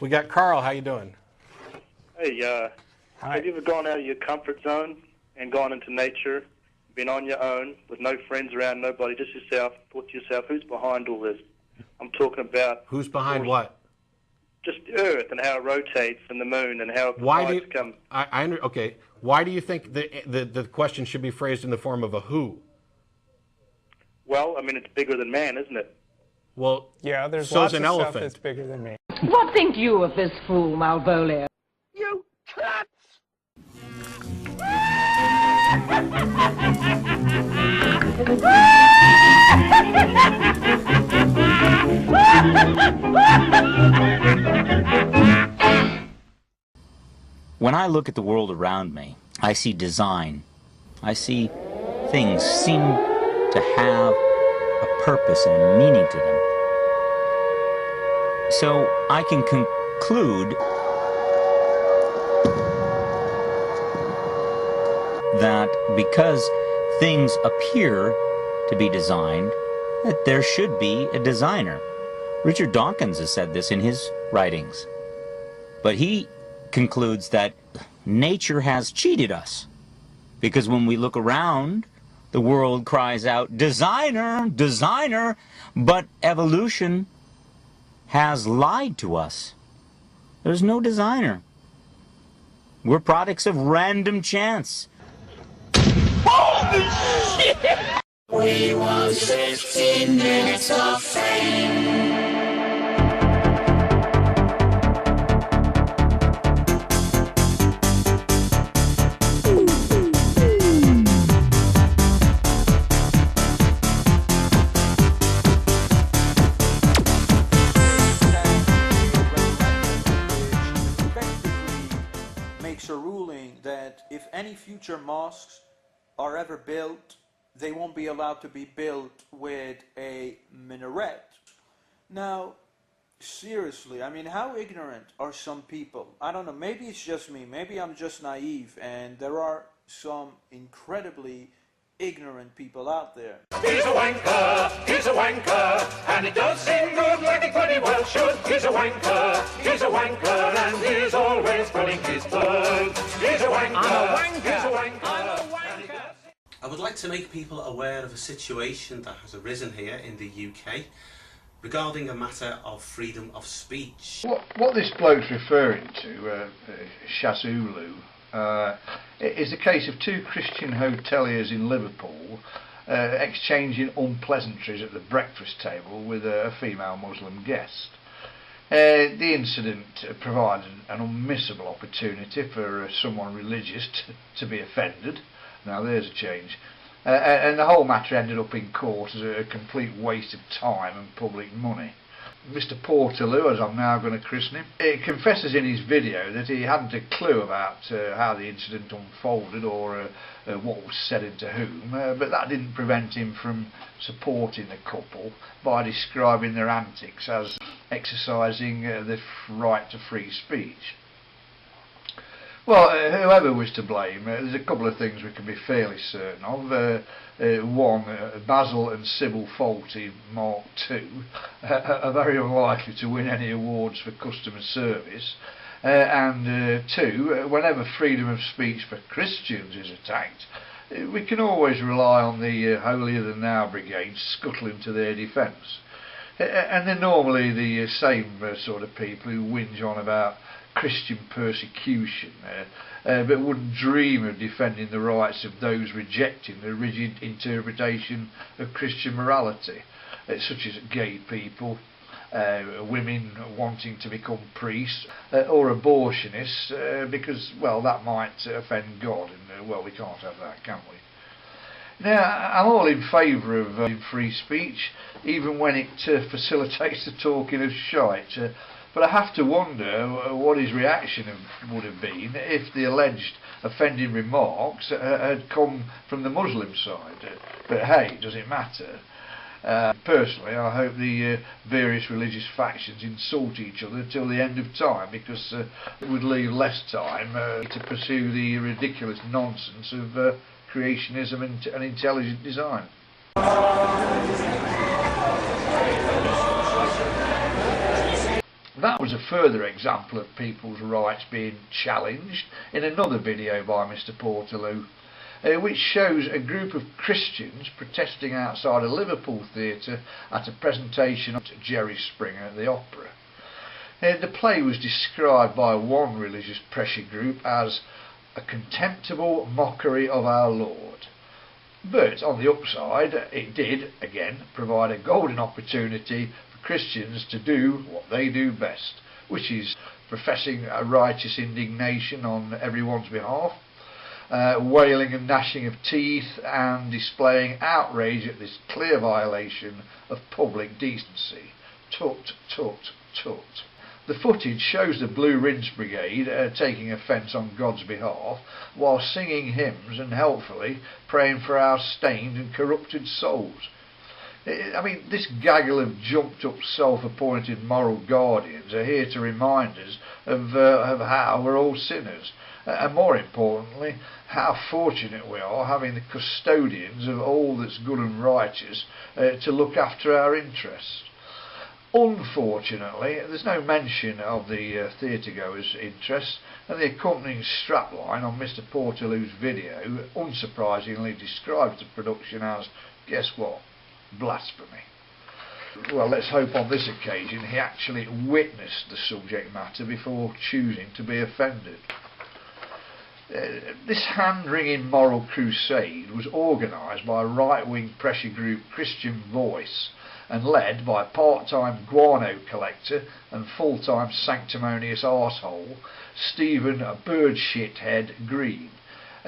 We got Carl. How you doing? Hey, Hi. have you ever gone out of your comfort zone and gone into nature, been on your own with no friends around, nobody, just yourself, thought to yourself, who's behind all this? I'm talking about... Who's behind what? Just the Earth and how it rotates and the moon and how it decides to come... Okay. Why do you think the question should be phrased in the form of a who? Well, I mean, it's bigger than man, isn't it? Well, yeah, there's so's lots an of elephant. stuff that's bigger than me. What think you of this fool, Malvolio? You cuts! When I look at the world around me, I see design. I see things seem to have a purpose and meaning to them. So I can conclude that because things appear to be designed, that there should be a designer. Richard Dawkins has said this in his writings. But he concludes that nature has cheated us, because when we look around, the world cries out, designer, designer, but evolution has lied to us. There's no designer. We're products of random chance. Holy shit! We want 15 minutes of fame. Makes a ruling that if any future mosques are ever built, they won't be allowed to be built with a minaret. Now, seriously, I mean, how ignorant are some people? I don't know, maybe it's just me, maybe I'm just naive, and there are some incredibly ignorant people out there. He's a wanker, and it does seem good like it bloody well should. He's a wanker, and he's always pulling his plug. He's a wanker, I'm a wanker. I would like to make people aware of a situation that has arisen here in the UK regarding a matter of freedom of speech. What this bloke's referring to, Shazulu, is the case of two Christian hoteliers in Liverpool exchanging unpleasantries at the breakfast table with a female Muslim guest. The incident provided an unmissable opportunity for someone religious to be offended. Now there's a change. And the whole matter ended up in court as a complete waste of time and public money. Mr. Portaloo, as I'm now going to christen him, confesses in his video that he hadn't a clue about how the incident unfolded or what was said and to whom, but that didn't prevent him from supporting the couple by describing their antics as exercising the right to free speech. Well, whoever was to blame, there's a couple of things we can be fairly certain of. One, Basil and Sybil Fawlty Mark II are very unlikely to win any awards for customer service. And two, whenever freedom of speech for Christians is attacked, we can always rely on the holier-than-thou brigade scuttling to their defence. And they're normally the same sort of people who whinge on about Christian persecution, but wouldn't dream of defending the rights of those rejecting the rigid interpretation of Christian morality, such as gay people, women wanting to become priests, or abortionists, because, well, that might offend God, and, well, we can't have that, can we? Now, I'm all in favour of free speech, even when it facilitates the talking of shite. But I have to wonder what his reaction would have been if the alleged offending remarks had come from the Muslim side. But hey, does it matter? Personally, I hope the various religious factions insult each other till the end of time, because it would leave less time to pursue the ridiculous nonsense of creationism and intelligent design. That was a further example of people's rights being challenged in another video by Mr. Portaloo, which shows a group of Christians protesting outside a Liverpool theatre at a presentation of Jerry Springer at the Opera. The play was described by one religious pressure group as a contemptible mockery of our Lord. But on the upside, it did, again, provide a golden opportunity for Christians to do what they do best, which is professing a righteous indignation on everyone's behalf, wailing and gnashing of teeth, and displaying outrage at this clear violation of public decency. Tut, tut, tut. The footage shows the Blue Rinse Brigade taking offence on God's behalf while singing hymns and helpfully praying for our stained and corrupted souls. I mean, this gaggle of jumped up self-appointed moral guardians are here to remind us of how we're all sinners, and more importantly, how fortunate we are having the custodians of all that's good and righteous to look after our interests. Unfortunately, there's no mention of the theatregoers' interests, and the accompanying strapline on Mr. Portaloo's video unsurprisingly describes the production as, guess what, blasphemy. Well, let's hope on this occasion he actually witnessed the subject matter before choosing to be offended. This hand-wringing moral crusade was organised by right-wing pressure group Christian Voice and led by part-time guano collector and full-time sanctimonious arsehole Stephen Birdshithead Green,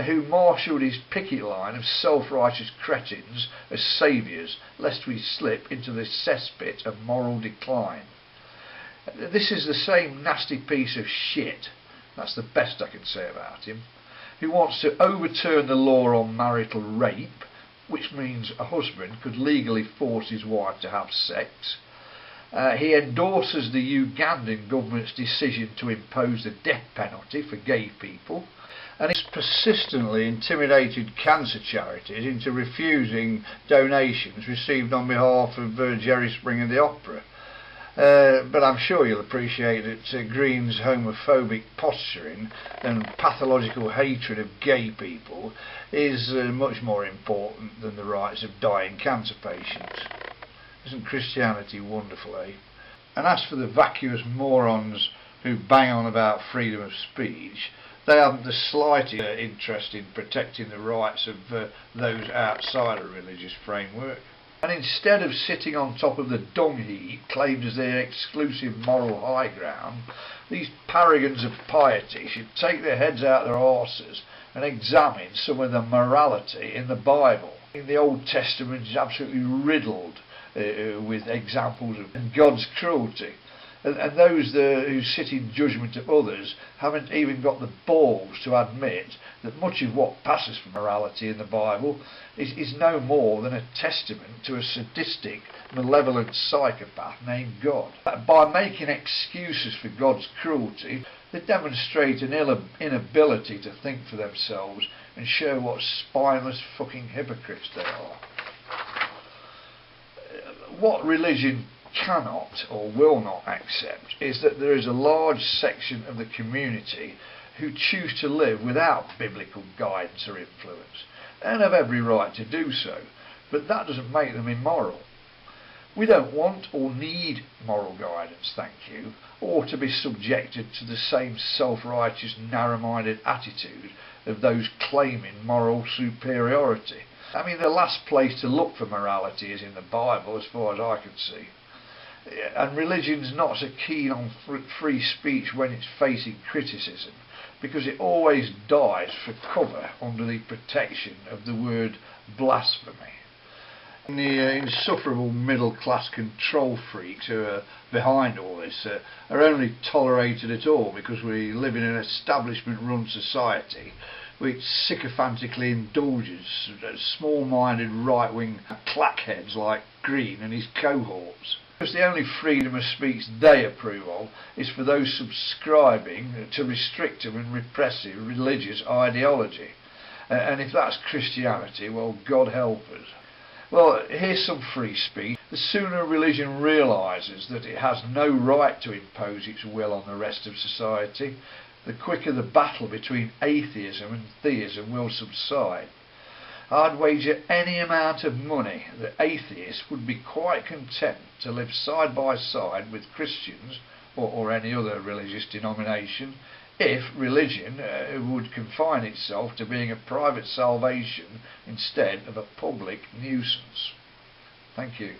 who marshalled his picket line of self-righteous cretins as saviours lest we slip into the cesspit of moral decline. This is the same nasty piece of shit, that's the best I can say about him, who wants to overturn the law on marital rape, which means a husband could legally force his wife to have sex. He endorses the Ugandan government's decision to impose the death penalty for gay people, and he's persistently intimidated cancer charities into refusing donations received on behalf of Jerry Springer the Opera. But I'm sure you'll appreciate that Green's homophobic posturing and pathological hatred of gay people is much more important than the rights of dying cancer patients. Isn't Christianity wonderful, eh? And as for the vacuous morons who bang on about freedom of speech, they haven't the slightest interest in protecting the rights of those outside a religious framework. And instead of sitting on top of the dung heap claimed as their exclusive moral high ground, these paragons of piety should take their heads out their arses and examine some of the morality in the Bible. The Old Testament is absolutely riddled with examples of God's cruelty. And those who sit in judgment of others haven't even got the balls to admit that much of what passes for morality in the Bible is no more than a testament to a sadistic, malevolent psychopath named God. By making excuses for God's cruelty, they demonstrate an inability to think for themselves and show what spineless fucking hypocrites they are. What religion cannot or will not accept is that there is a large section of the community who choose to live without biblical guidance or influence, and have every right to do so, but that doesn't make them immoral. We don't want or need moral guidance, thank you, or to be subjected to the same self-righteous, narrow-minded attitude of those claiming moral superiority. I mean, the last place to look for morality is in the Bible, as far as I can see. And religion's not so keen on free speech when it's facing criticism, because it always dies for cover under the protection of the word blasphemy. And the insufferable middle-class control freaks who are behind all this are only tolerated at all because we live in an establishment-run society which sycophantically indulges small-minded right-wing clackheads like Green and his cohorts. Because the only freedom of speech they approve of is for those subscribing to restrictive and repressive religious ideology. And if that's Christianity, well, God help us. Well, here's some free speech. The sooner religion realises that it has no right to impose its will on the rest of society, the quicker the battle between atheism and theism will subside. I'd wager any amount of money that atheists would be quite content to live side by side with Christians or any other religious denomination if religion would confine itself to being a private salvation instead of a public nuisance. Thank you.